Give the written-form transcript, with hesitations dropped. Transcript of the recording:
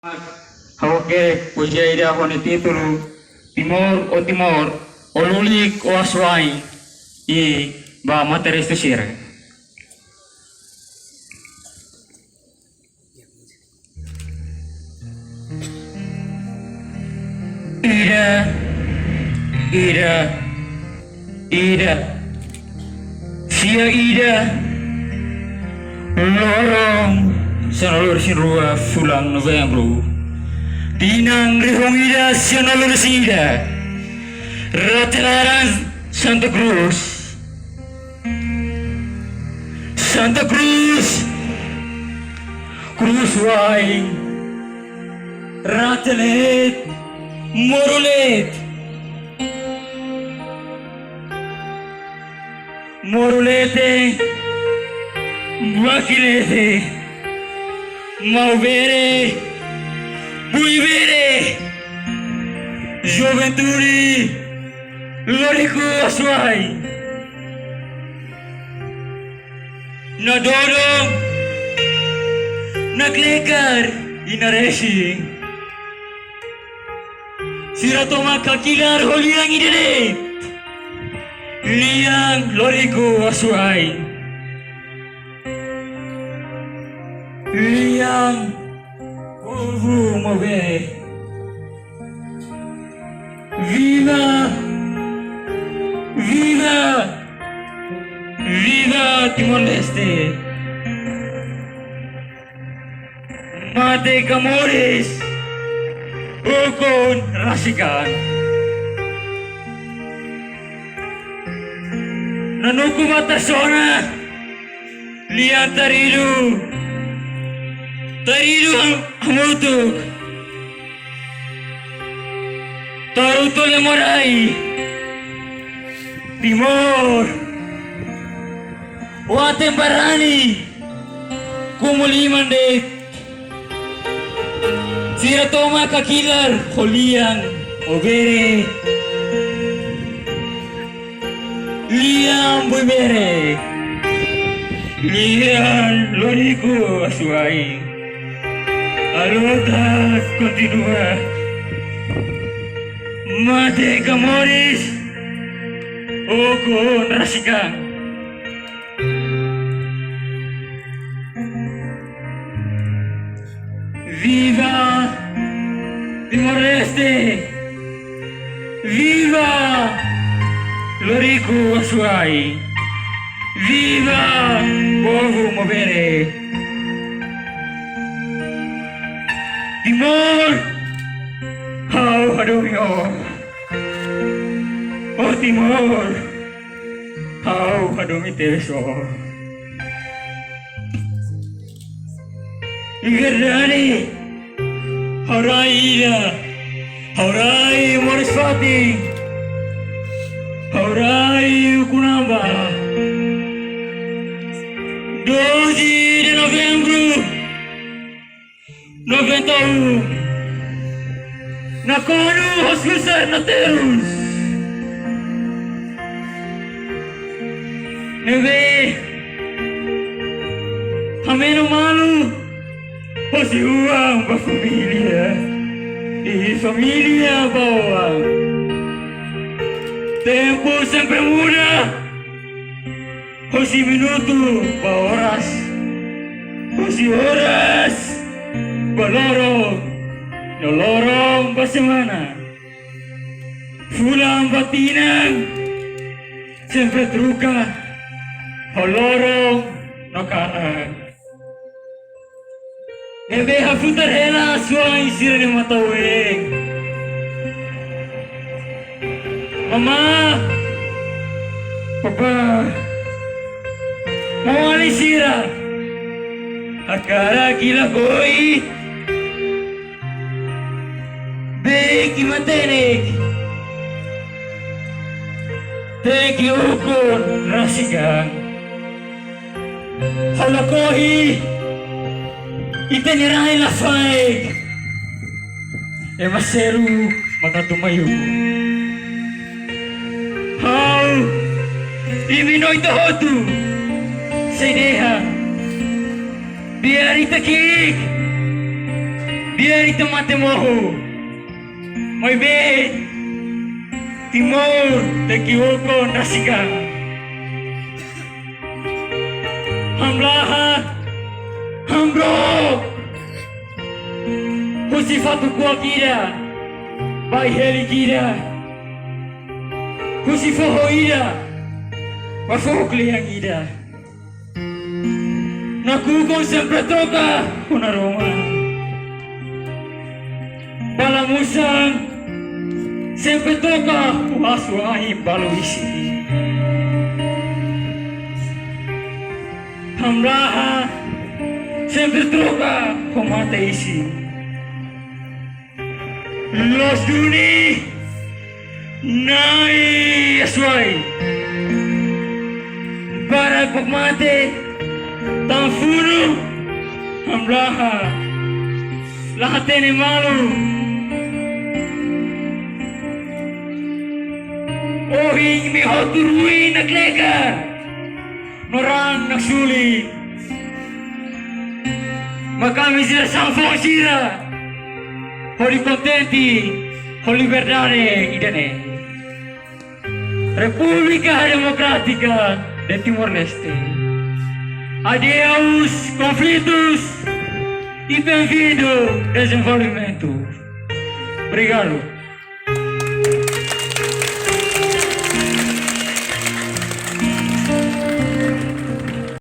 Hawke pujaida hone título Timor o lulik o aswai e ba materes to sira. Ida Sia Ida lorong sanalur sinrua fulang Novembro Pinang rihong Ida sanalur Ida Ratelaran Santa Cruz Cruz Wai Ratelet Morulete Bakilete Mauvere Buivere Joventuri Lorico Aswai Nadodong Naklekar Inaresi Siratoma Kakilar Holiang Idene Liang Lorico Aswai Liang Uvu Move Viva Timor Leste Mate Camores Ukon Rasikan Nanuku Matasona Liang Tarilu Hamutuk Taruto Lemorai Timor Watembarani Kumulimandek Siratoma Kakilar Holiang Obere Liang Buibere Liang Lorico Aswai Alota continua Mate Camores Oko Rasikan Viva Timor Leste Viva Lorico Aswai Viva Povo Movere Timor How Hadumio Oh Timor How Hadumiteso Igerdani Haurai Ida Haurai Morisfati Haurai Ukunamba 12 de novembro 91 Nakono Hospital Nateus Neve Ameno Malu Hoje uma família e família boa. Tempo sempre muda. Hoje minuto ba horas. Hoje horas ba lorong. No lorong ba semana. Fulang batinang sempre truca. Ho lorong no kanan. Ebe hafutar hela suang isir ni mataweng. Mama, Papa, Mawali sira. Akara gila koi. Beki matenek. Teki ukon rasikan. Halakohi. Itinirahay la faig Maseru makatumayo How Iminoy tohotu Sa ideha Biari takik Biar itu mati mohu. Muy bien. Timor, te equivoco, nasiga. Hamlaha, hambro. Husifatu kuwa kira, bai heli kira. Husifoho ira, wafokli yang ira. Nakukong sempre troka, una Roma. Balamusang, sempre toca o aswahi baluisi. Hamlaha, sempre troca o mateisi. Los Juni, nai aswai. Para pagmate, tanfunu, hamlaha, lahat ni malu. Ohing mi hoturui naglega, norang nagsuli. Makami sila samfong sira, holi contenti, holi verdade idane. República Democrática de Timor-Leste. Adeus conflitos e bem-vindo desenvolvimento. Obrigado.